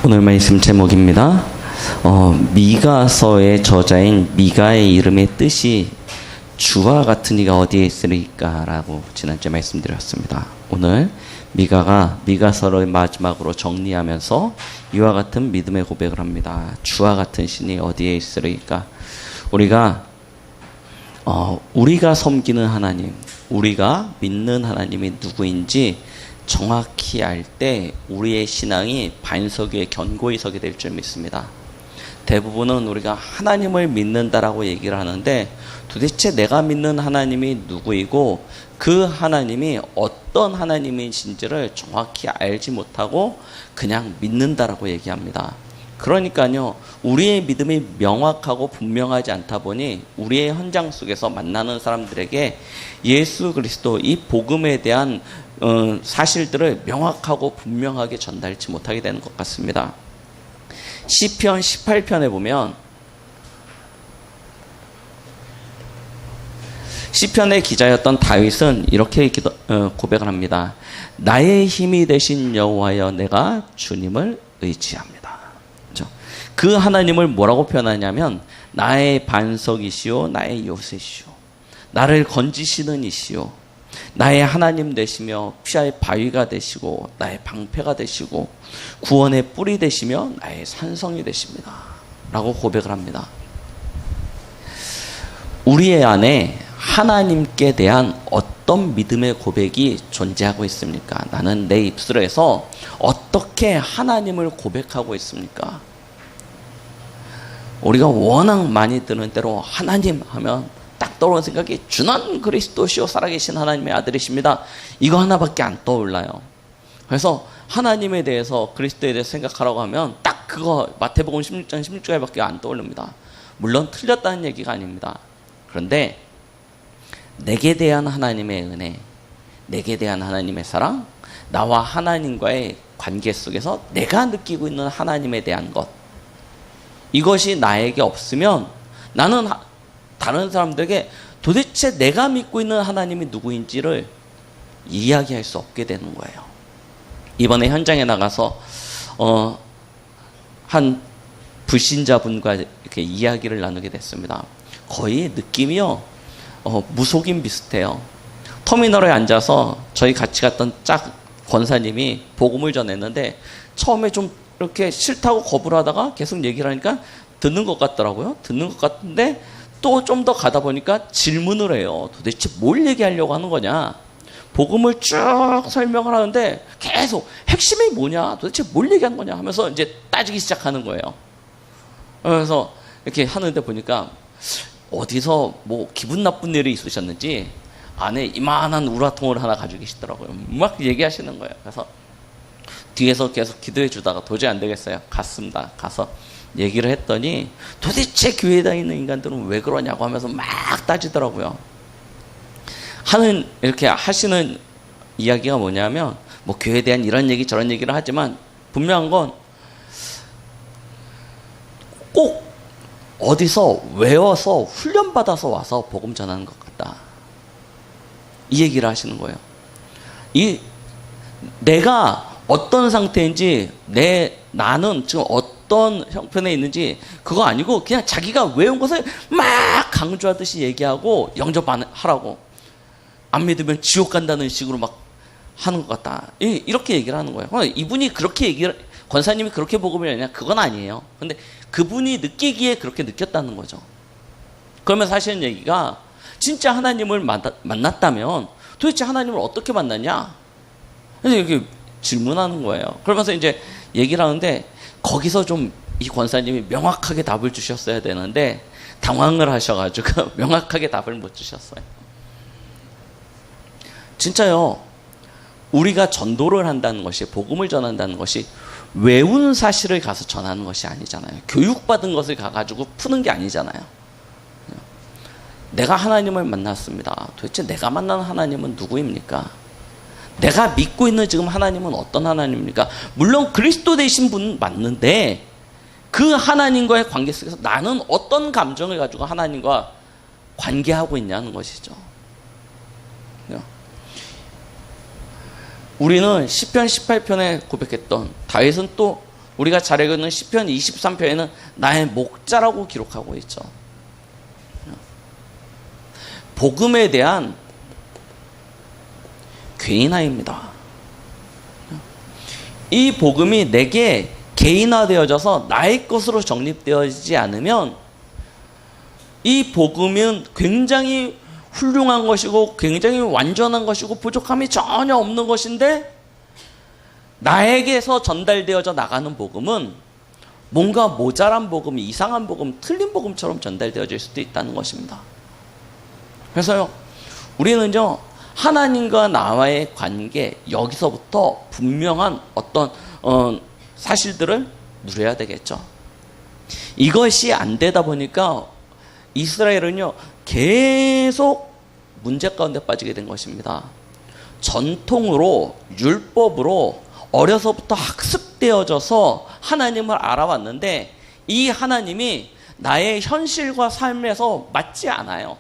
오늘 말씀 제목입니다. 미가서의 저자인 미가의 이름의 뜻이 주와 같은 이가 어디에 있으리까라고 지난주에 말씀드렸습니다. 오늘 미가가 미가서를 마지막으로 정리하면서 이와 같은 믿음의 고백을 합니다. 주와 같은 신이 어디에 있으리까? 우리가 섬기는 하나님, 우리가 믿는 하나님이 누구인지 정확히 알 때 우리의 신앙이 반석 위에 견고히 서게 될 줄 믿습니다. 대부분은 우리가 하나님을 믿는다라고 얘기를 하는데 도대체 내가 믿는 하나님이 누구이고 그 하나님이 어떤 하나님이신지를 정확히 알지 못하고 그냥 믿는다라고 얘기합니다. 그러니까요, 우리의 믿음이 명확하고 분명하지 않다 보니 우리의 현장 속에서 만나는 사람들에게 예수 그리스도 이 복음에 대한 사실들을 명확하고 분명하게 전달치 못하게 되는 것 같습니다. 시편 18편에 보면 시편의 기자였던 다윗은 이렇게 고백을 합니다. 나의 힘이 되신 여호와여, 내가 주님을 의지합니다. 그 하나님을 뭐라고 표현하냐면 나의 반석이시오, 나의 요새시오, 나를 건지시는 이시오, 나의 하나님 되시며 피할 바위가 되시고 나의 방패가 되시고 구원의 뿔이 되시며 나의 산성이 되십니다 라고 고백을 합니다. 우리의 안에 하나님께 대한 어떤 믿음의 고백이 존재하고 있습니까? 나는 내 입술에서 어떻게 하나님을 고백하고 있습니까? 우리가 워낙 많이 듣는 대로 하나님 하면 딱 떠오르는 생각이 주는 그리스도시요 살아계신 하나님의 아들이십니다. 이거 하나밖에 안 떠올라요. 그래서 하나님에 대해서, 그리스도에 대해서 생각하라고 하면 딱 그거 마태복음 16장 16절밖에 안 떠오릅니다. 물론 틀렸다는 얘기가 아닙니다. 그런데 내게 대한 하나님의 은혜, 내게 대한 하나님의 사랑, 나와 하나님과의 관계 속에서 내가 느끼고 있는 하나님에 대한 것, 이것이 나에게 없으면 나는 다른 사람들에게 도대체 내가 믿고 있는 하나님이 누구인지를 이야기할 수 없게 되는 거예요. 이번에 현장에 나가서 한 불신자분과 이렇게 이야기를 나누게 됐습니다. 거의 느낌이요, 무속인 비슷해요. 터미널에 앉아서 저희 같이 갔던 권사님이 복음을 전했는데 처음에 좀 이렇게 싫다고 거부를 하다가 계속 얘기를 하니까 듣는 것 같더라고요. 듣는 것 같은데 또 좀 더 가다 보니까 질문을 해요. 도대체 뭘 얘기하려고 하는 거냐? 복음을 쭉 설명을 하는데 계속 핵심이 뭐냐? 도대체 뭘 얘기하는 거냐? 하면서 이제 따지기 시작하는 거예요. 그래서 이렇게 하는데 보니까 어디서 뭐 기분 나쁜 일이 있으셨는지 안에 이만한 우라통을 하나 가지고 계시더라고요. 막 얘기하시는 거예요. 그래서 뒤에서 계속 기도해 주다가 도저히 안 되겠어요. 갔습니다. 가서 얘기를 했더니 도대체 교회에 다니는 인간들은 왜 그러냐고 하면서 막 따지더라고요. 이렇게 하시는 이야기가 뭐냐면, 뭐 교회에 대한 이런 얘기 저런 얘기를 하지만 분명한 건 꼭 어디서 외워서 훈련받아서 와서 복음 전하는 것 같다, 이 얘기를 하시는 거예요. 내가 어떤 상태인지, 나는 지금 어떤 형편에 있는지 그거 아니고 그냥 자기가 외운 것을 막 강조하듯이 얘기하고 영접하라고, 안 믿으면 지옥 간다는 식으로 막 하는 것 같다, 이렇게 얘기를 하는 거예요. 이분이 그렇게 권사님이 그렇게 복음을 하냐? 그건 아니에요. 근데 그분이 느끼기에 그렇게 느꼈다는 거죠. 그러면서 하시는 얘기가, 진짜 하나님을 만났다면 도대체 하나님을 어떻게 만났냐? 그래서 이렇게 질문하는 거예요. 그러면서 이제 얘기를 하는데 거기서 좀 이 권사님이 명확하게 답을 주셨어야 되는데 당황을 하셔가지고 명확하게 답을 못 주셨어요. 진짜요, 우리가 전도를 한다는 것이, 복음을 전한다는 것이 외운 사실을 가서 전하는 것이 아니잖아요. 교육받은 것을 가가지고 푸는 게 아니잖아요. 내가 하나님을 만났습니다. 도대체 내가 만난 하나님은 누구입니까? 내가 믿고 있는 지금 하나님은 어떤 하나님입니까? 물론 그리스도 되신 분 맞는데 그 하나님과의 관계 속에서 나는 어떤 감정을 가지고 하나님과 관계하고 있냐는 것이죠. 우리는 시편 18편에 고백했던 다윗은 또 우리가 잘 알고 있는 시편 23편에는 나의 목자라고 기록하고 있죠. 복음에 대한 개인화입니다. 이 복음이 내게 개인화되어져서 나의 것으로 정립되어지지 않으면 이 복음은 굉장히 훌륭한 것이고 굉장히 완전한 것이고 부족함이 전혀 없는 것인데, 나에게서 전달되어져 나가는 복음은 뭔가 모자란 복음, 이상한 복음, 틀린 복음처럼 전달되어질 수도 있다는 것입니다. 그래서요, 우리는요, 하나님과 나와의 관계, 여기서부터 분명한 어떤 사실들을 누려야 되겠죠. 이것이 안 되다 보니까 이스라엘은요, 계속 문제 가운데 빠지게 된 것입니다. 전통으로, 율법으로 어려서부터 학습되어져서 하나님을 알아왔는데, 이 하나님이 나의 현실과 삶에서 맞지 않아요.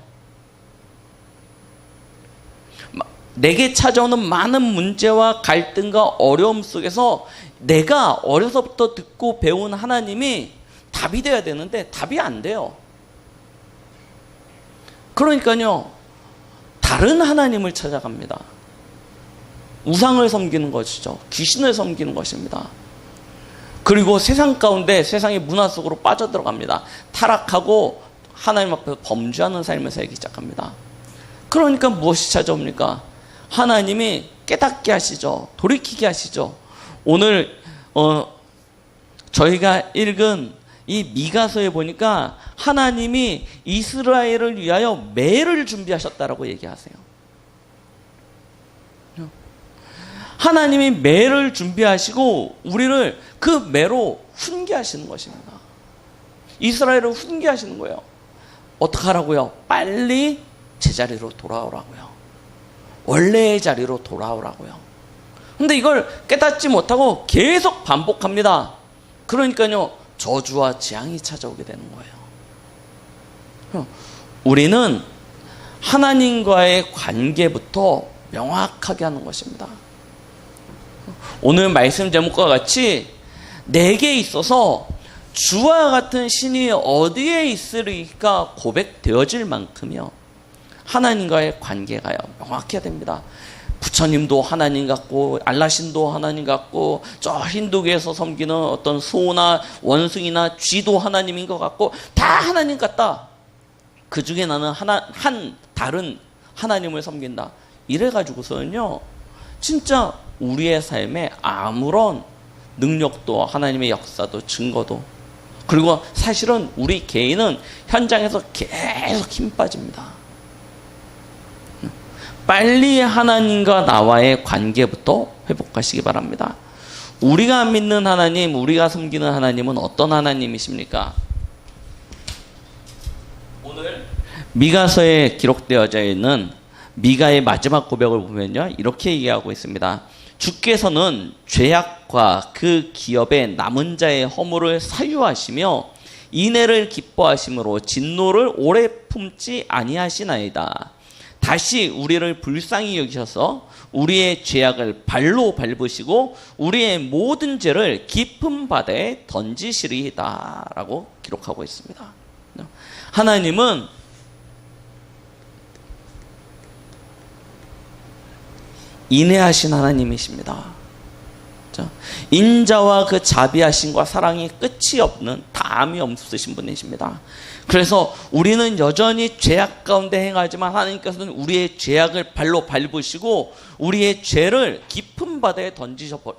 내게 찾아오는 많은 문제와 갈등과 어려움 속에서 내가 어려서부터 듣고 배운 하나님이 답이 돼야 되는데 답이 안 돼요. 그러니까요, 다른 하나님을 찾아갑니다. 우상을 섬기는 것이죠. 귀신을 섬기는 것입니다. 그리고 세상 가운데, 세상의 문화 속으로 빠져들어갑니다. 타락하고 하나님 앞에서 범죄하는 삶을 살기 시작합니다. 그러니까 무엇이 찾아옵니까? 하나님이 깨닫게 하시죠. 돌이키게 하시죠. 오늘 저희가 읽은 이 미가서에 보니까 하나님이 이스라엘을 위하여 매를 준비하셨다라고 얘기하세요. 하나님이 매를 준비하시고 우리를 그 매로 훈계하시는 것입니다. 이스라엘을 훈계하시는 거예요. 어떻게 하라고요? 빨리 제자리로 돌아오라고요. 원래의 자리로 돌아오라고요. 근데 이걸 깨닫지 못하고 계속 반복합니다. 그러니까요, 저주와 재앙이 찾아오게 되는 거예요. 우리는 하나님과의 관계부터 명확하게 하는 것입니다. 오늘 말씀 제목과 같이 내게 있어서 주와 같은 신이 어디에 있으리까 고백되어질 만큼요, 하나님과의 관계가요, 명확해야 됩니다. 부처님도 하나님 같고, 알라신도 하나님 같고, 저 힌두교에서 섬기는 어떤 소나 원숭이나 쥐도 하나님인 것 같고, 다 하나님 같다. 그 중에 나는 한 다른 하나님을 섬긴다. 이래가지고서는요, 진짜 우리의 삶에 아무런 능력도, 하나님의 역사도, 증거도, 그리고 사실은 우리 개인은 현장에서 계속 힘 빠집니다. 빨리 하나님과 나와의 관계부터 회복하시기 바랍니다. 우리가 믿는 하나님, 우리가 섬기는 하나님은 어떤 하나님이십니까? 오늘 미가서에 기록되어져 있는 미가의 마지막 고백을 보면요, 이렇게 얘기하고 있습니다. 주께서는 죄악과 그 기업의 남은 자의 허물을 사유하시며 인애를 기뻐하심으로 진노를 오래 품지 아니하시나이다. 다시 우리를 불쌍히 여기셔서 우리의 죄악을 발로 밟으시고 우리의 모든 죄를 깊은 바다에 던지시리이다 라고 기록하고 있습니다. 하나님은 인애하신 하나님이십니다. 인자와 그 자비하심과 사랑이 끝이 없는, 담이 없으신 분이십니다. 그래서 우리는 여전히 죄악 가운데 행하지만 하나님께서는 우리의 죄악을 발로 밟으시고 우리의 죄를 깊은 바다에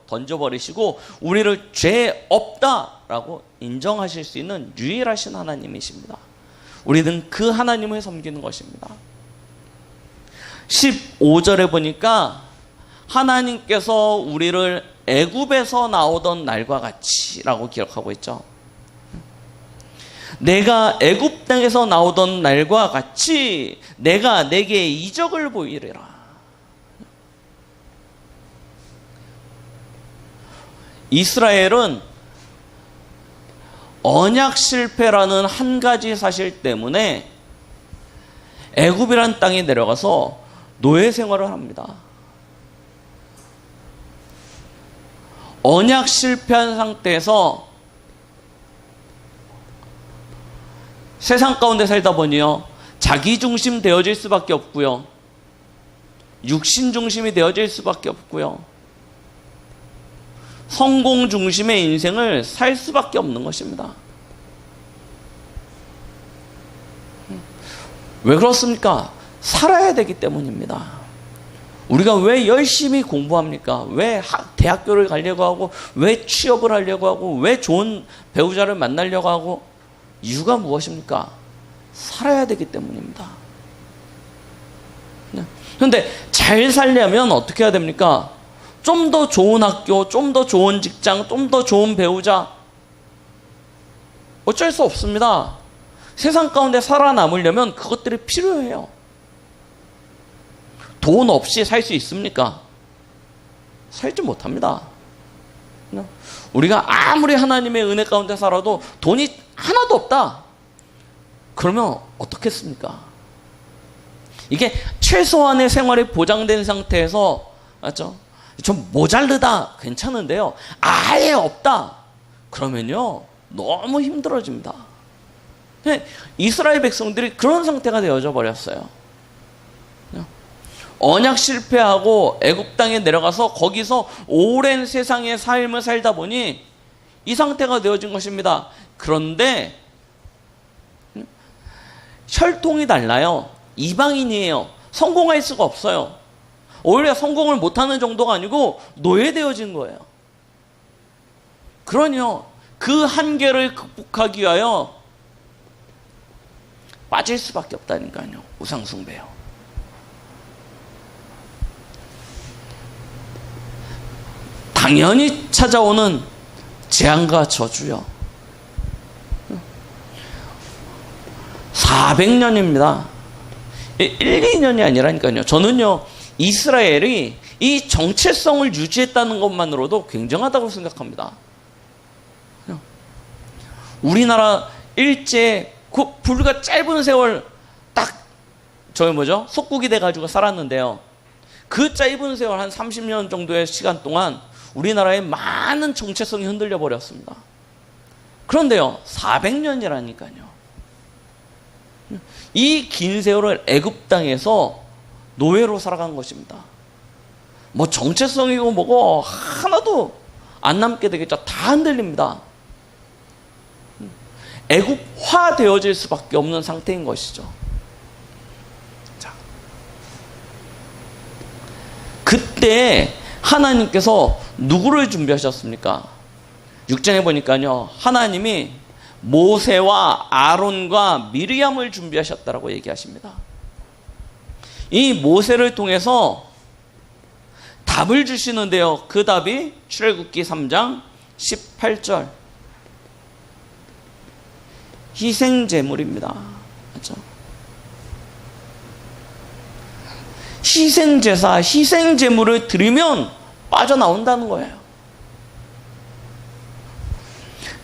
던져버리시고 우리를 죄 없다라고 인정하실 수 있는 유일하신 하나님이십니다. 우리는 그 하나님을 섬기는 것입니다. 15절에 보니까 하나님께서 우리를 애굽에서 나오던 날과 같이라고 기록하고 있죠. 내가 애굽 땅에서 나오던 날과 같이 내가 내게 이적을 보이리라. 이스라엘은 언약 실패라는 한 가지 사실 때문에 애굽이라는 땅에 내려가서 노예 생활을 합니다. 언약 실패한 상태에서 세상 가운데 살다 보니요, 자기 중심 되어질 수밖에 없고요, 육신 중심이 되어질 수밖에 없고요, 성공 중심의 인생을 살 수밖에 없는 것입니다. 왜 그렇습니까? 살아야 되기 때문입니다. 우리가 왜 열심히 공부합니까? 왜 대학교를 가려고 하고, 왜 취업을 하려고 하고, 왜 좋은 배우자를 만나려고 하고? 이유가 무엇입니까? 살아야 되기 때문입니다. 그런데 잘 살려면 어떻게 해야 됩니까? 좀 더 좋은 학교, 좀 더 좋은 직장, 좀 더 좋은 배우자. 어쩔 수 없습니다. 세상 가운데 살아남으려면 그것들이 필요해요. 돈 없이 살 수 있습니까? 살지 못합니다. 우리가 아무리 하나님의 은혜 가운데 살아도 돈이 하나도 없다. 그러면 어떻겠습니까? 이게 최소한의 생활이 보장된 상태에서, 맞죠? 좀 모자르다 괜찮은데요, 아예 없다 그러면요 너무 힘들어집니다. 이스라엘 백성들이 그런 상태가 되어져 버렸어요. 언약 실패하고 애굽 땅에 내려가서 거기서 오랜 세상의 삶을 살다 보니 이 상태가 되어진 것입니다. 그런데 혈통이 달라요. 이방인이에요. 성공할 수가 없어요. 오히려 성공을 못하는 정도가 아니고 노예되어진 거예요. 그러니요, 그 한계를 극복하기 위하여 빠질 수밖에 없다니까요. 우상숭배요. 당연히 찾아오는 재앙과 저주요. 400년입니다. 1, 2년이 아니라니까요. 저는요, 이스라엘이 이 정체성을 유지했다는 것만으로도 굉장하다고 생각합니다. 우리나라 일제 그 불과 짧은 세월 딱 속국이 돼가지고 살았는데요. 그 짧은 세월 한 30년 정도의 시간 동안 우리나라의 많은 정체성이 흔들려 버렸습니다. 그런데요, 400년이라니까요. 이 긴 세월을 애굽 땅에서 노예로 살아간 것입니다. 뭐 정체성이고 뭐고 하나도 안 남게 되겠죠. 다 흔들립니다. 애국화 되어질 수밖에 없는 상태인 것이죠. 자, 그때 하나님께서 누구를 준비하셨습니까? 6장에 보니까요, 하나님이 모세와 아론과 미리암을 준비하셨다라고 얘기하십니다. 이 모세를 통해서 답을 주시는데요, 그 답이 출애굽기 3장 18절 희생제물입니다. 그렇죠? 희생제사, 희생제물을 드리면 빠져나온다는 거예요.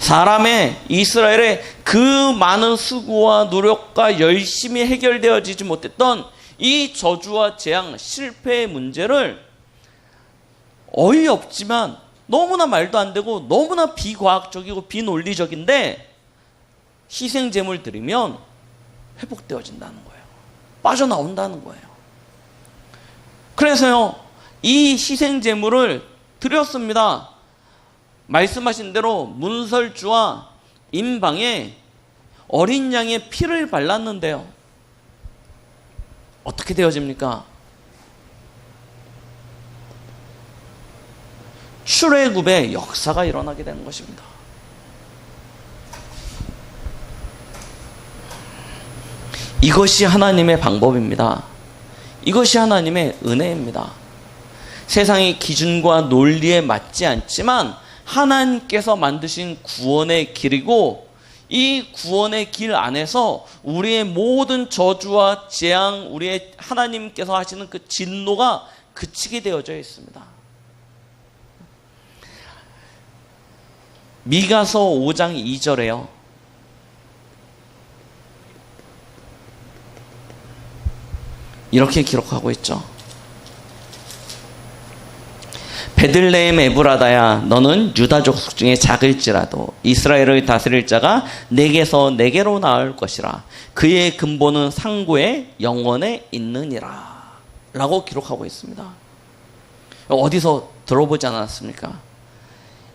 사람의, 이스라엘의 그 많은 수고와 노력과 열심히 해결되어지지 못했던 이 저주와 재앙, 실패의 문제를 어이없지만 너무나 말도 안 되고 너무나 비과학적이고 비논리적인데 희생제물 드리면 회복되어진다는 거예요. 빠져나온다는 거예요. 그래서요, 이 희생제물을 드렸습니다. 말씀하신 대로 문설주와 임방에 어린 양의 피를 발랐는데요, 어떻게 되어집니까? 출애굽의 역사가 일어나게 되는 것입니다. 이것이 하나님의 방법입니다. 이것이 하나님의 은혜입니다. 세상의 기준과 논리에 맞지 않지만 하나님께서 만드신 구원의 길이고, 이 구원의 길 안에서 우리의 모든 저주와 재앙, 우리의 하나님께서 하시는 그 진노가 그치게 되어져 있습니다. 미가서 5장 2절에요. 이렇게 기록하고 있죠. 베들레헴 에브라다야, 너는 유다 족속 중에 작을지라도 이스라엘을 다스릴 자가 내게서 내게로 나올 것이라. 그의 근본은 상고의 영원에 있느니라 라고 기록하고 있습니다. 어디서 들어보지 않았습니까?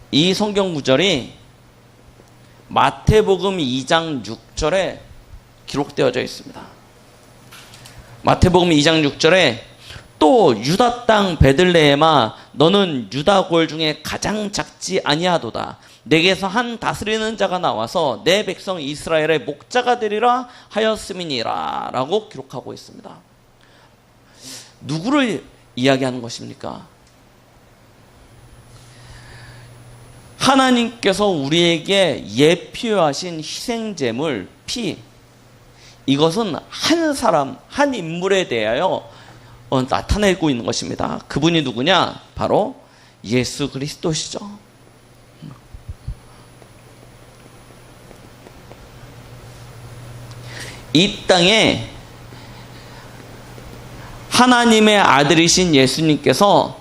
이 성경 구절이 마태복음 2장 6절에 기록되어져 있습니다. 마태복음 2장 6절에 또 유다 땅 베들레헴아, 너는 유다 골 중에 가장 작지 아니하도다. 내게서 한 다스리는 자가 나와서 내 백성 이스라엘의 목자가 되리라 하였음이니라 라고 기록하고 있습니다. 누구를 이야기하는 것입니까? 하나님께서 우리에게 예표하신 희생제물 피, 이것은 한 사람, 한 인물에 대하여 나타내고 있는 것입니다. 그분이 누구냐? 바로 예수 그리스도시죠. 이 땅에 하나님의 아들이신 예수님께서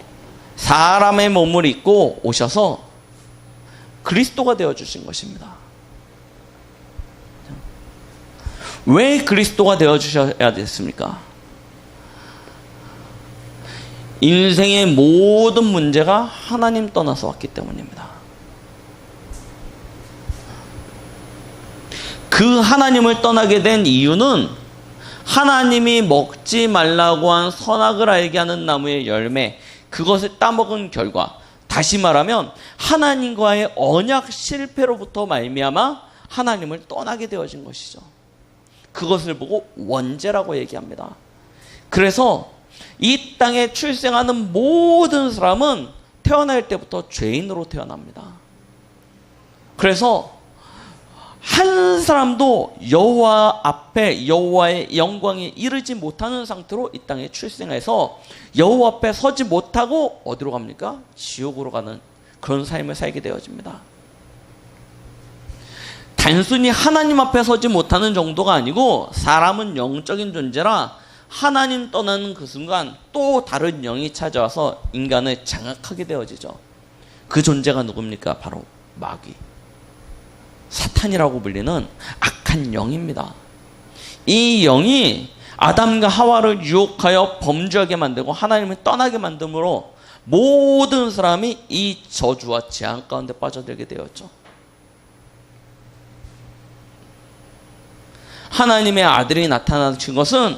사람의 몸을 입고 오셔서 그리스도가 되어주신 것입니다. 왜 그리스도가 되어주셔야 됐습니까? 인생의 모든 문제가 하나님 떠나서 왔기 때문입니다. 그 하나님을 떠나게 된 이유는 하나님이 먹지 말라고 한 선악을 알게 하는 나무의 열매, 그것을 따먹은 결과, 다시 말하면 하나님과의 언약 실패로부터 말미암아 하나님을 떠나게 되어진 것이죠. 그것을 보고 원죄라고 얘기합니다. 그래서 이 땅에 출생하는 모든 사람은 태어날 때부터 죄인으로 태어납니다. 그래서 한 사람도 여호와 앞에 여호와의 영광에 이르지 못하는 상태로 이 땅에 출생해서 여호와 앞에 서지 못하고 어디로 갑니까? 지옥으로 가는 그런 삶을 살게 되어집니다. 단순히 하나님 앞에 서지 못하는 정도가 아니고 사람은 영적인 존재라 하나님 떠나는 그 순간 또 다른 영이 찾아와서 인간을 장악하게 되어지죠. 그 존재가 누굽니까? 바로 마귀, 사탄이라고 불리는 악한 영입니다. 이 영이 아담과 하와를 유혹하여 범죄하게 만들고 하나님을 떠나게 만듦으로 모든 사람이 이 저주와 재앙 가운데 빠져들게 되었죠. 하나님의 아들이 나타나신 것은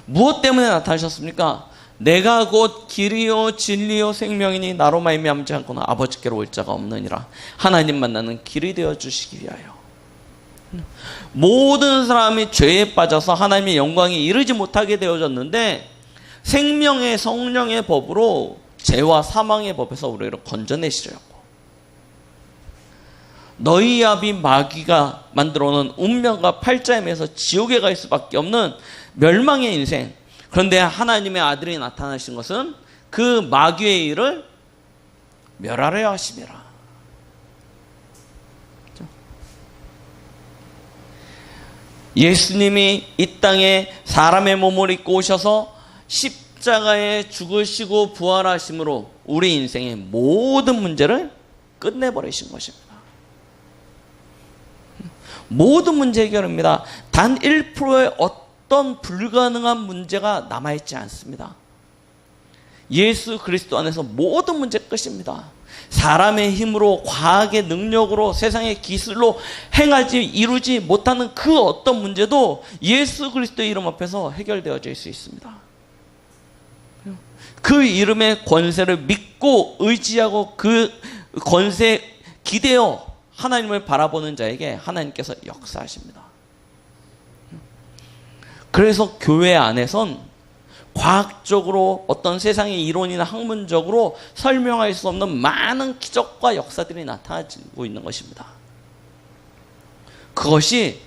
무엇 때문에 나타나셨습니까? 내가 곧 길이요 진리요 생명이니 나로 말미암지 않고는 아버지께로 올 자가 없느니라. 하나님 만나는 길이 되어 주시기 위하여. 모든 사람이 죄에 빠져서 하나님의 영광에 이르지 못하게 되어졌는데 생명의 성령의 법으로 죄와 사망의 법에서 우리를 건져내시려고. 너희 아비 마귀가 만들어놓은 운명과 팔자임에서 지옥에 갈 수밖에 없는 멸망의 인생. 그런데 하나님의 아들이 나타나신 것은 그 마귀의 일을 멸하려 하심이라. 예수님이 이 땅에 사람의 몸을 입고 오셔서 십자가에 죽으시고 부활하심으로 우리 인생의 모든 문제를 끝내버리신 것입니다. 모든 문제 해결입니다. 단 1%의 어떤 불가능한 문제가 남아있지 않습니다. 예수 그리스도 안에서 모든 문제 끝입니다. 사람의 힘으로, 과학의 능력으로, 세상의 기술로 행하지 이루지 못하는 그 어떤 문제도 예수 그리스도의 이름 앞에서 해결되어질 수 있습니다. 그 이름의 권세를 믿고 의지하고 그 권세에 기대어 하나님을 바라보는 자에게 하나님께서 역사하십니다. 그래서 교회 안에선 과학적으로 어떤 세상의 이론이나 학문적으로 설명할 수 없는 많은 기적과 역사들이 나타나고 있는 것입니다. 그것이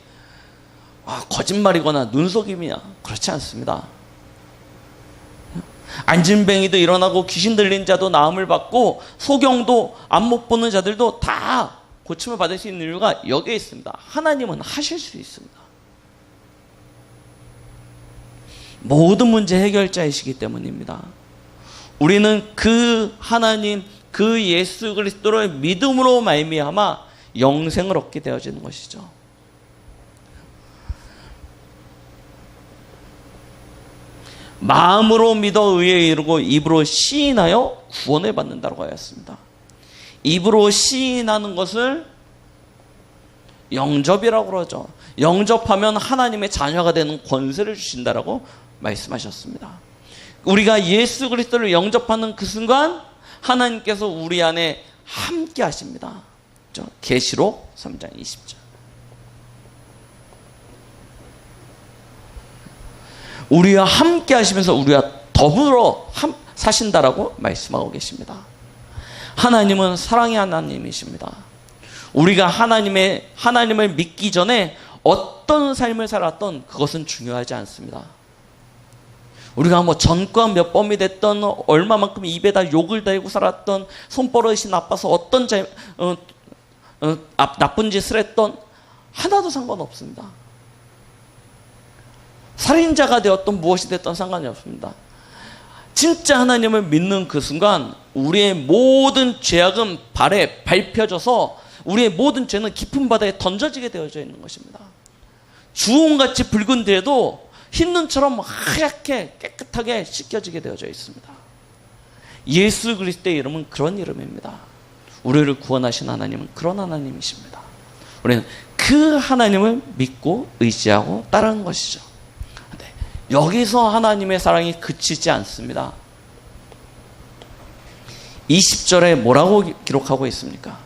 거짓말이거나 눈속임이냐? 그렇지 않습니다. 안진뱅이도 일어나고 귀신 들린 자도 나음을 받고 소경도 안 못 보는 자들도 다 고침을 받을 수 있는 이유가 여기에 있습니다. 하나님은 하실 수 있습니다. 모든 문제 해결자이시기 때문입니다. 우리는 그 하나님, 그 예수 그리스도를 믿음으로 말미암아 영생을 얻게 되어지는 것이죠. 마음으로 믿어 의에 이르고 입으로 시인하여 구원을 받는다고 하였습니다. 입으로 시인하는 것을 영접이라고 그러죠. 영접하면 하나님의 자녀가 되는 권세를 주신다라고 말씀하셨습니다. 우리가 예수 그리스도를 영접하는 그 순간 하나님께서 우리 안에 함께 하십니다. 계시록 3장 20절. 우리와 함께 하시면서 우리와 더불어 사신다라고 말씀하고 계십니다. 하나님은 사랑의 하나님이십니다. 우리가 하나님을 믿기 전에 어떤 삶을 살았던 그것은 중요하지 않습니다. 우리가 뭐 전과 몇 범이 됐던, 얼마만큼 입에다 욕을 달고 살았던, 손버릇이 나빠서 어떤 나쁜 짓을 했던, 하나도 상관없습니다. 살인자가 되었던 무엇이 됐던 상관이 없습니다. 진짜 하나님을 믿는 그 순간 우리의 모든 죄악은 발에 밟혀져서 우리의 모든 죄는 깊은 바다에 던져지게 되어져 있는 것입니다. 주홍같이 붉은 데에도 흰 눈처럼 하얗게 깨끗하게 씻겨지게 되어져 있습니다. 예수 그리스도의 이름은 그런 이름입니다. 우리를 구원하신 하나님은 그런 하나님이십니다. 우리는 그 하나님을 믿고 의지하고 따르는 것이죠. 여기서 하나님의 사랑이 그치지 않습니다. 20절에 뭐라고 기록하고 있습니까?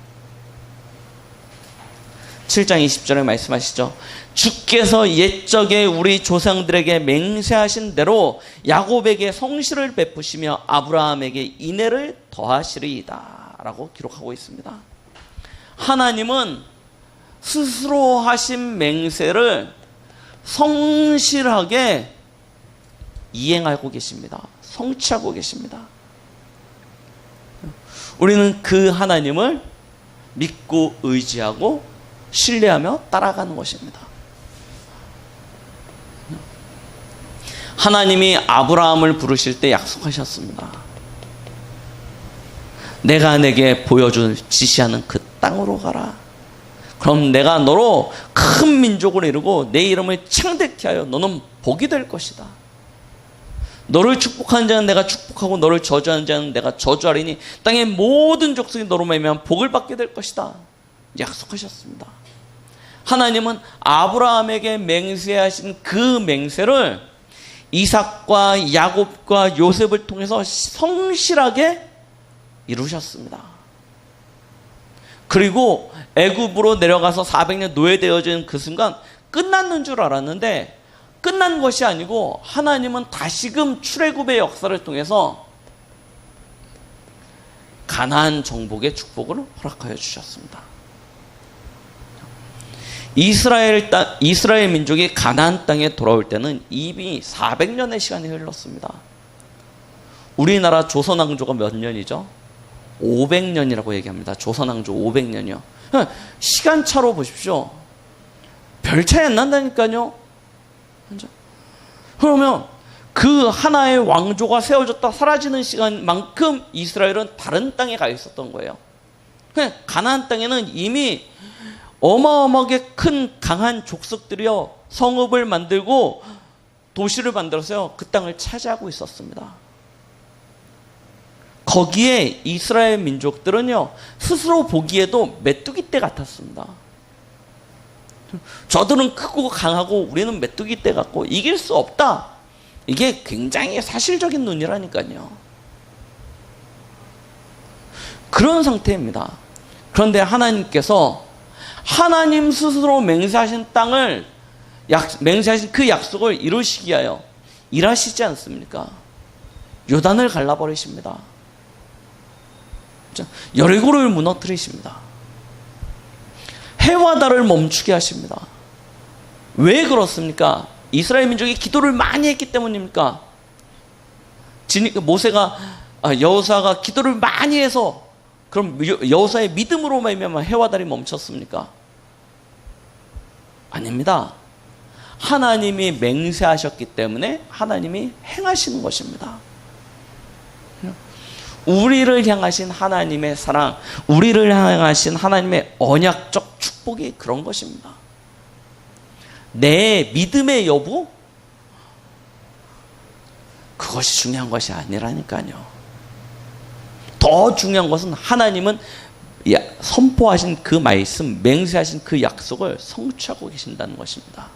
7장 20절에 말씀하시죠. 주께서 옛적에 우리 조상들에게 맹세하신 대로 야곱에게 성실을 베푸시며 아브라함에게 인애를 더하시리이다 라고 기록하고 있습니다. 하나님은 스스로 하신 맹세를 성실하게 이행하고 계십니다. 성취하고 계십니다. 우리는 그 하나님을 믿고 의지하고 신뢰하며 따라가는 것입니다. 하나님이 아브라함을 부르실 때 약속하셨습니다. 내가 내게 보여줄 지시하는 그 땅으로 가라. 그럼 내가 너로 큰 민족을 이루고 내 이름을 창대케 하여 너는 복이 될 것이다. 너를 축복하는 자는 내가 축복하고 너를 저주하는 자는 내가 저주하리니 땅의 모든 족속이 너로 말미암아 복을 받게 될 것이다. 약속하셨습니다. 하나님은 아브라함에게 맹세하신 그 맹세를 이삭과 야곱과 요셉을 통해서 성실하게 이루셨습니다. 그리고 애굽으로 내려가서 400년 노예되어진 그 순간 끝났는 줄 알았는데 끝난 것이 아니고 하나님은 다시금 출애굽의 역사를 통해서 가나안 정복의 축복을 허락하여 주셨습니다. 이스라엘 민족이 가나안 땅에 돌아올 때는 이미 400년의 시간이 흘렀습니다. 우리나라 조선왕조가 몇 년이죠? 500년이라고 얘기합니다. 조선왕조 500년이요. 시간차로 보십시오. 별 차이 안 난다니까요. 그러면 그 하나의 왕조가 세워졌다 사라지는 시간만큼 이스라엘은 다른 땅에 가 있었던 거예요. 가나안 땅에는 이미 어마어마하게 큰 강한 족속들이요 성읍을 만들고 도시를 만들어서요 그 땅을 차지하고 있었습니다. 거기에 이스라엘 민족들은요 스스로 보기에도 메뚜기 떼 같았습니다. 저들은 크고 강하고 우리는 메뚜기 떼 같고 이길 수 없다. 이게 굉장히 사실적인 논의라니까요. 그런 상태입니다. 그런데 하나님께서 하나님 스스로 맹세하신 땅을 맹세하신 그 약속을 이루시기 위하여 일하시지 않습니까? 요단을 갈라버리십니다. 여리고를 무너뜨리십니다. 해와 달을 멈추게 하십니다. 왜 그렇습니까? 이스라엘 민족이 기도를 많이 했기 때문입니까? 여호사가 기도를 많이 해서 그럼 여호사의 믿음으로 말미암아 해와 달이 멈췄습니까? 아닙니다. 하나님이 맹세하셨기 때문에 하나님이 행하시는 것입니다. 우리를 향하신 하나님의 사랑, 우리를 향하신 하나님의 언약적 축복이 그런 것입니다. 내 믿음의 여부? 그것이 중요한 것이 아니라니까요. 더 중요한 것은 하나님은 선포하신 그 말씀, 맹세하신 그 약속을 성취하고 계신다는 것입니다.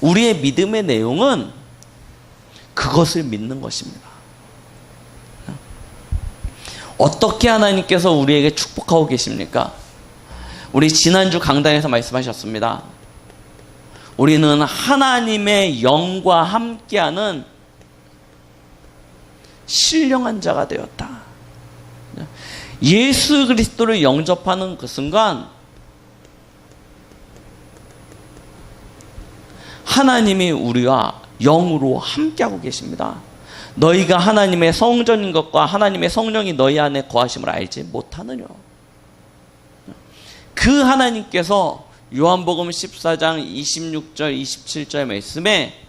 우리의 믿음의 내용은 그것을 믿는 것입니다. 어떻게 하나님께서 우리에게 축복하고 계십니까? 우리 지난주 강단에서 말씀하셨습니다. 우리는 하나님의 영과 함께하는 신령한 자가 되었다. 예수 그리스도를 영접하는 그 순간 하나님이 우리와 영으로 함께하고 계십니다. 너희가 하나님의 성전인 것과 하나님의 성령이 너희 안에 거하심을 알지 못하느냐. 그 하나님께서 요한복음 14장 26절 27절 말씀에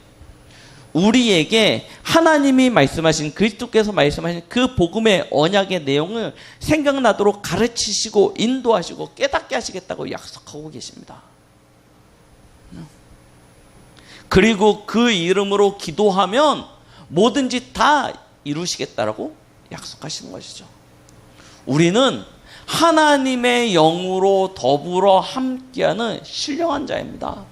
우리에게 하나님이 말씀하신, 그리스도께서 말씀하신 그 복음의 언약의 내용을 생각나도록 가르치시고 인도하시고 깨닫게 하시겠다고 약속하고 계십니다. 그리고 그 이름으로 기도하면 뭐든지 다 이루시겠다라고 약속하시는 것이죠. 우리는 하나님의 영으로 더불어 함께하는 신령한 자입니다.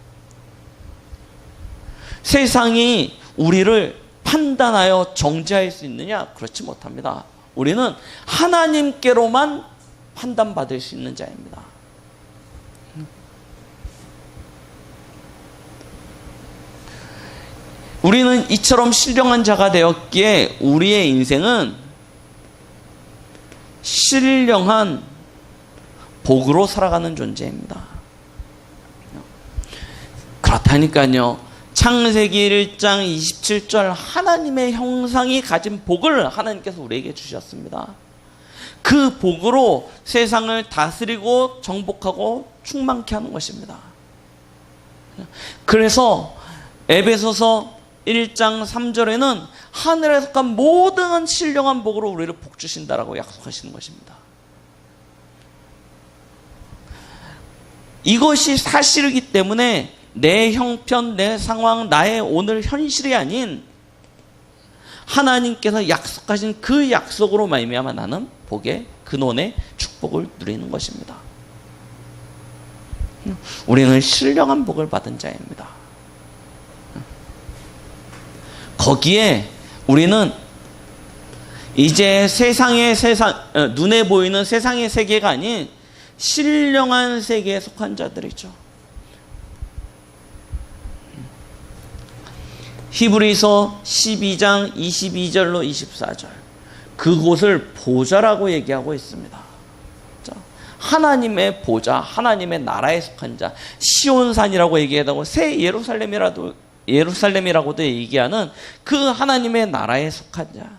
세상이 우리를 판단하여 정죄할 수 있느냐? 그렇지 못합니다. 우리는 하나님께로만 판단받을 수 있는 자입니다. 우리는 이처럼 신령한 자가 되었기에 우리의 인생은 신령한 복으로 살아가는 존재입니다. 그렇다니까요. 창세기 1장 27절 하나님의 형상이 가진 복을 하나님께서 우리에게 주셨습니다. 그 복으로 세상을 다스리고 정복하고 충만케 하는 것입니다. 그래서 에베소서 1장 3절에는 하늘에 속한 모든 신령한 복으로 우리를 복 주신다라고 약속하시는 것입니다. 이것이 사실이기 때문에 내 형편, 내 상황, 나의 오늘 현실이 아닌 하나님께서 약속하신 그 약속으로 말미암아 나는 복의 근원의 축복을 누리는 것입니다. 우리는 신령한 복을 받은 자입니다. 거기에 우리는 이제 눈에 보이는 세상의 세계가 아닌 신령한 세계에 속한 자들이죠. 히브리서 12장 22절로 24절 그곳을 보좌라고 얘기하고 있습니다. 하나님의 보좌, 하나님의 나라에 속한 자, 시온산이라고 얘기하고 새 예루살렘이라고도 얘기하는 그 하나님의 나라에 속한 자.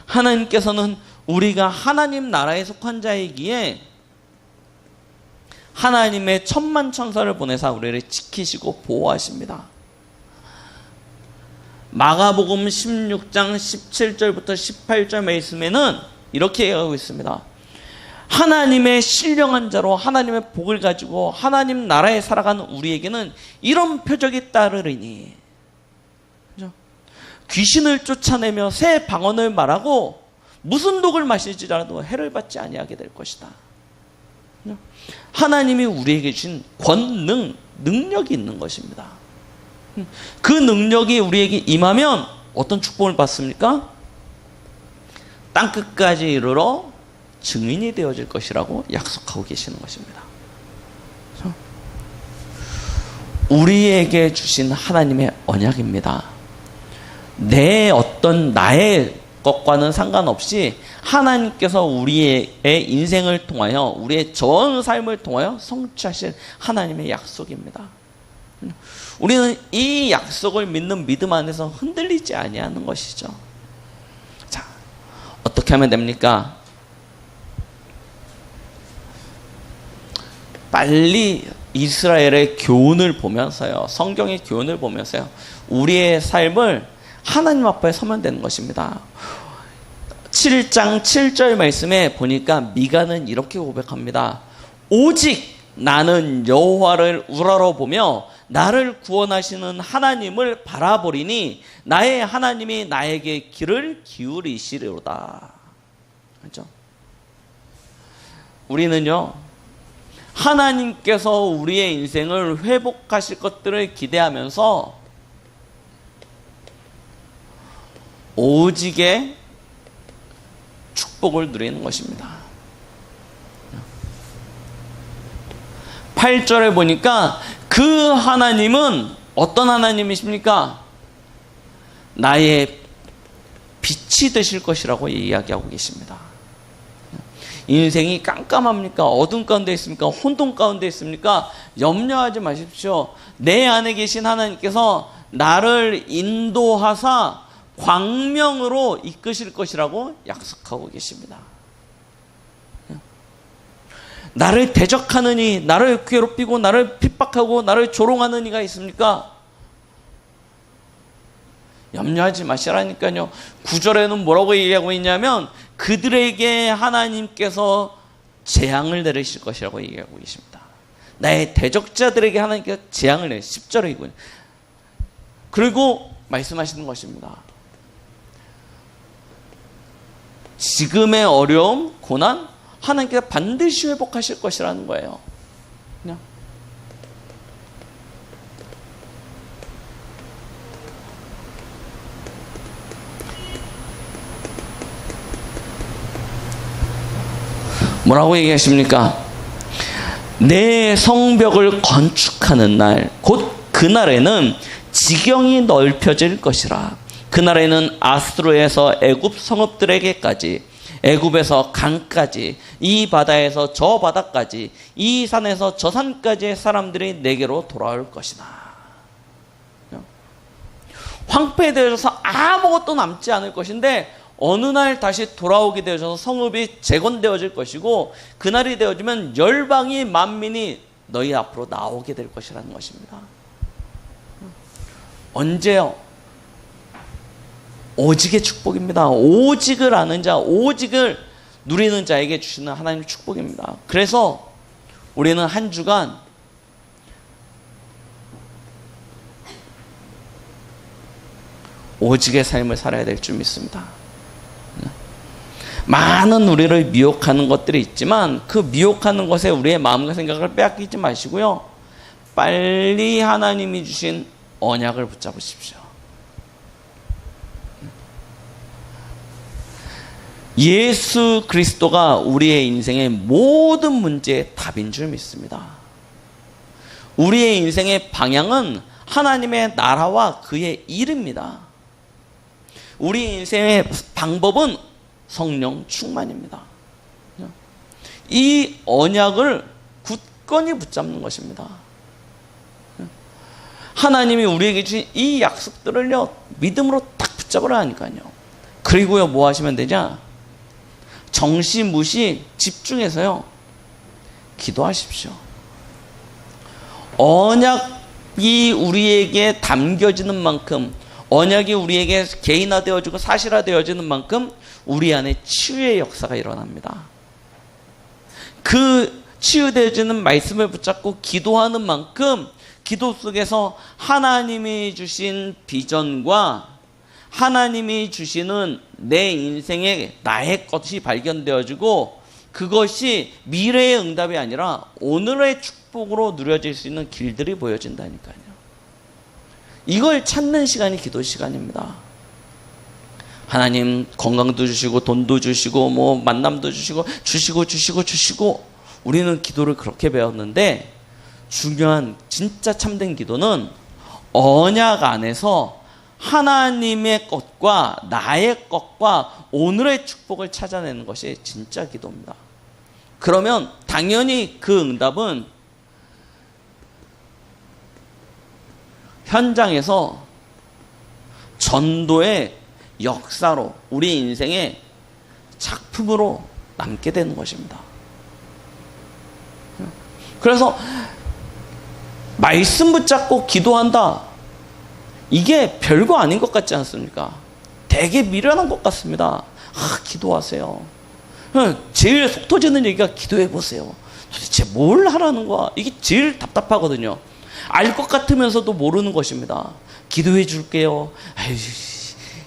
하나님께서는 우리가 하나님 나라에 속한 자이기에 하나님의 천만 천사를 보내사 우리를 지키시고 보호하십니다. 마가복음 16장 17절부터 18절 말씀에는 이렇게 얘기하고 있습니다. 하나님의 신령한 자로 하나님의 복을 가지고 하나님 나라에 살아가는 우리에게는 이런 표적이 따르리니, 그죠? 귀신을 쫓아내며 새 방언을 말하고 무슨 독을 마실지라도 해를 받지 아니하게 될 것이다. 그죠? 하나님이 우리에게 주신 권능, 능력이 있는 것입니다. 그 능력이 우리에게 임하면 어떤 축복을 받습니까? 땅끝까지 이르러 증인이 되어질 것이라고 약속하고 계시는 것입니다. 우리에게 주신 하나님의 언약입니다. 나의 것과는 상관없이 하나님께서 우리의 인생을 통하여, 우리의 전 삶을 통하여 성취하실 하나님의 약속입니다. 우리는 이 약속을 믿는 믿음 안에서 흔들리지 아니하는 것이죠. 자, 어떻게 하면 됩니까? 빨리 이스라엘의 교훈을 보면서요, 성경의 교훈을 보면서요, 우리의 삶을 하나님 앞에 서면 되는 것입니다. 7장 7절 말씀에 보니까 미가는 이렇게 고백합니다. 오직 나는 여호와를 우러러보며 나를 구원하시는 하나님을 바라보리니 나의 하나님이 나에게 귀를 기울이시리로다. 그렇죠? 우리는요, 하나님께서 우리의 인생을 회복하실 것들을 기대하면서 오직의 축복을 누리는 것입니다. 8절에 보니까 그 하나님은 어떤 하나님이십니까? 나의 빛이 되실 것이라고 이야기하고 계십니다. 인생이 깜깜합니까? 어둠 가운데 있습니까? 혼돈 가운데 있습니까? 염려하지 마십시오. 내 안에 계신 하나님께서 나를 인도하사 광명으로 이끄실 것이라고 약속하고 계십니다. 나를 대적하는 이, 나를 괴롭히고 나를 핍박하고 나를 조롱하는 이가 있습니까? 염려하지 마시라니까요. 9절에는 뭐라고 얘기하고 있냐면 그들에게 하나님께서 재앙을 내리실 것이라고 얘기하고 계십니다. 나의 대적자들에게 하나님께서 재앙을 내리실 10절에 이거예요. 그리고 말씀하시는 것입니다. 지금의 어려움, 고난, 하나님께서 반드시 회복하실 것이라는 거예요. 그냥. 뭐라고 얘기하십니까? 내 성벽을 건축하는 날, 곧 그날에는 지경이 넓혀질 것이라. 그날에는 아수르에서 애굽 성읍들에게까지, 애굽에서 강까지, 이 바다에서 저 바다까지, 이 산에서 저 산까지의 사람들이 내게로 돌아올 것이다. 황폐되어져서 아무것도 남지 않을 것인데 어느 날 다시 돌아오게 되어져서 성읍이 재건되어질 것이고, 그날이 되어지면 열방이 만민이 너희 앞으로 나오게 될 것이라는 것입니다. 언제요? 오직의 축복입니다. 오직을 아는 자, 오직을 누리는 자에게 주시는 하나님의 축복입니다. 그래서 우리는 한 주간 오직의 삶을 살아야 될 줄 믿습니다. 많은 우리를 미혹하는 것들이 있지만 그 미혹하는 것에 우리의 마음과 생각을 빼앗기지 마시고요, 빨리 하나님이 주신 언약을 붙잡으십시오. 예수 그리스도가 우리의 인생의 모든 문제의 답인 줄 믿습니다. 우리의 인생의 방향은 하나님의 나라와 그의 일입니다. 우리 인생의 방법은 성령 충만입니다. 이 언약을 굳건히 붙잡는 것입니다. 하나님이 우리에게 주신 이 약속들을요, 믿음으로 딱 붙잡으라 하니까요. 그리고요, 뭐 하시면 되냐? 정시무시 집중해서요, 기도하십시오. 언약이 우리에게 담겨지는 만큼, 언약이 우리에게 개인화되어지고 사실화되어지는 만큼 우리 안에 치유의 역사가 일어납니다. 그 치유되어지는 말씀을 붙잡고 기도하는 만큼 기도 속에서 하나님이 주신 비전과 하나님이 주시는 내 인생의 나의 것이 발견되어지고, 그것이 미래의 응답이 아니라 오늘의 축복으로 누려질 수 있는 길들이 보여진다니까요. 이걸 찾는 시간이 기도 시간입니다. 하나님 건강도 주시고 돈도 주시고 뭐 만남도 주시고 우리는 기도를 그렇게 배웠는데, 중요한 진짜 참된 기도는 언약 안에서 하나님의 것과 나의 것과 오늘의 축복을 찾아내는 것이 진짜 기도입니다. 그러면 당연히 그 응답은 현장에서 전도의 역사로, 우리 인생의 작품으로 남게 되는 것입니다. 그래서 말씀 붙잡고 기도한다, 이게 별거 아닌 것 같지 않습니까? 되게 미련한 것 같습니다. 기도하세요. 제일 속 터지는 얘기가 기도해보세요. 도대체 뭘 하라는 거야? 이게 제일 답답하거든요. 알 것 같으면서도 모르는 것입니다. 기도해 줄게요.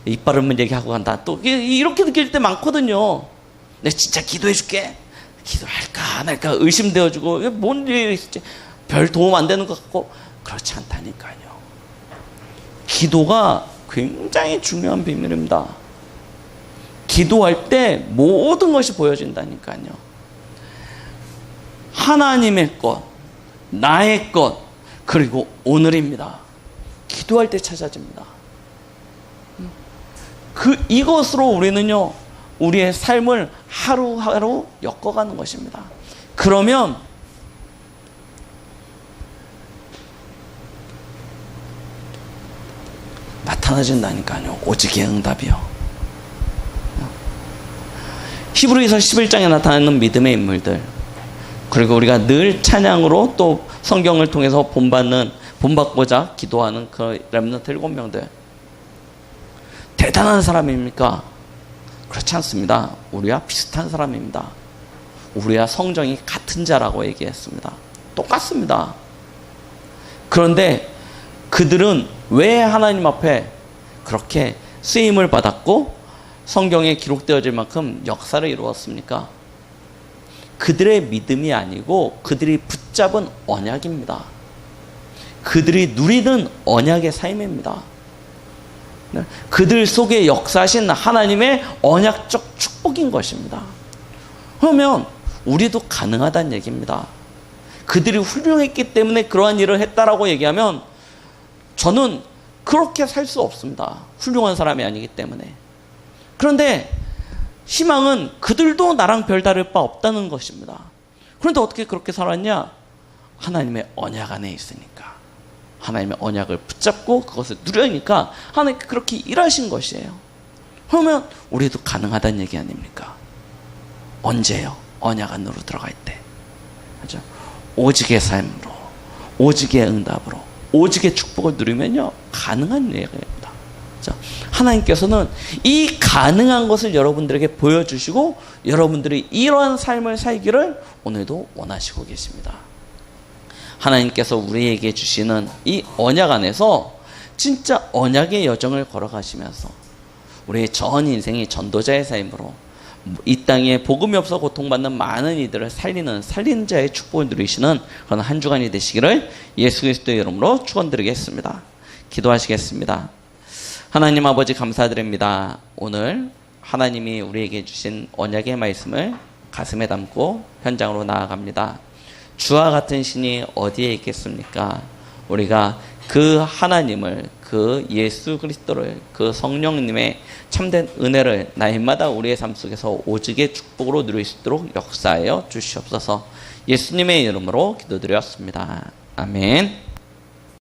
입 바르면 얘기하고 간다. 또 이렇게 느낄 때 많거든요. 내가 진짜 기도해 줄게. 기도할까 안 할까 의심되어지고 뭔 일이 있을지 별 도움 안 되는 것 같고 그렇지 않다니까요. 기도가 굉장히 중요한 비밀입니다. 기도할 때 모든 것이 보여진다니까요. 하나님의 것, 나의 것, 그리고 오늘입니다. 기도할 때 찾아집니다. 이것으로 우리는요, 우리의 삶을 하루하루 엮어가는 것입니다. 그러면 나타나진다니까요. 오직의 응답이요. 히브리서 11장에 나타나는 믿음의 인물들, 그리고 우리가 늘 찬양으로 또 성경을 통해서 본받고자 기도하는 그 렘넌트 7명들, 대단한 사람입니까? 그렇지 않습니다. 우리와 비슷한 사람입니다. 우리와 성정이 같은 자라고 얘기했습니다. 똑같습니다. 그런데 그들은 왜 하나님 앞에 그렇게 쓰임을 받았고 성경에 기록되어질 만큼 역사를 이루었습니까? 그들의 믿음이 아니고 그들이 붙잡은 언약입니다. 그들이 누리는 언약의 삶입니다. 그들 속에 역사하신 하나님의 언약적 축복인 것입니다. 그러면 우리도 가능하다는 얘기입니다. 그들이 훌륭했기 때문에 그러한 일을 했다라고 얘기하면 저는 그렇게 살 수 없습니다. 훌륭한 사람이 아니기 때문에. 그런데 희망은 그들도 나랑 별다를 바 없다는 것입니다. 그런데 어떻게 그렇게 살았냐? 하나님의 언약 안에 있으니까. 하나님의 언약을 붙잡고 그것을 누려니까 하나님께 그렇게 일하신 것이에요. 그러면 우리도 가능하다는 얘기 아닙니까? 언제요? 언약 안으로 들어갈 때. 그렇죠? 오직의 삶으로, 오직의 응답으로, 오직의 축복을 누리면요, 가능한 얘기입니다. 그렇죠? 하나님께서는 이 가능한 것을 여러분들에게 보여주시고 여러분들이 이러한 삶을 살기를 오늘도 원하시고 계십니다. 하나님께서 우리에게 주시는 이 언약 안에서 진짜 언약의 여정을 걸어가시면서 우리의 전 인생이 전도자의 삶으로 이 땅에 복음이 없어 고통받는 많은 이들을 살리는 자의 축복을 누리시는 그런 한 주간이 되시기를 예수 그리스도의 이름으로 축원드리겠습니다. 기도하시겠습니다. 하나님 아버지 감사드립니다. 오늘 하나님이 우리에게 주신 언약의 말씀을 가슴에 담고 현장으로 나아갑니다. 주와 같은 신이 어디에 있겠습니까? 우리가 그 하나님을, 그 예수 그리스도를, 그 성령님의 참된 은혜를 날마다 우리의 삶 속에서 오직의 축복으로 누릴 수 있도록 역사하여 주시옵소서. 예수님의 이름으로 기도드렸습니다. 아멘.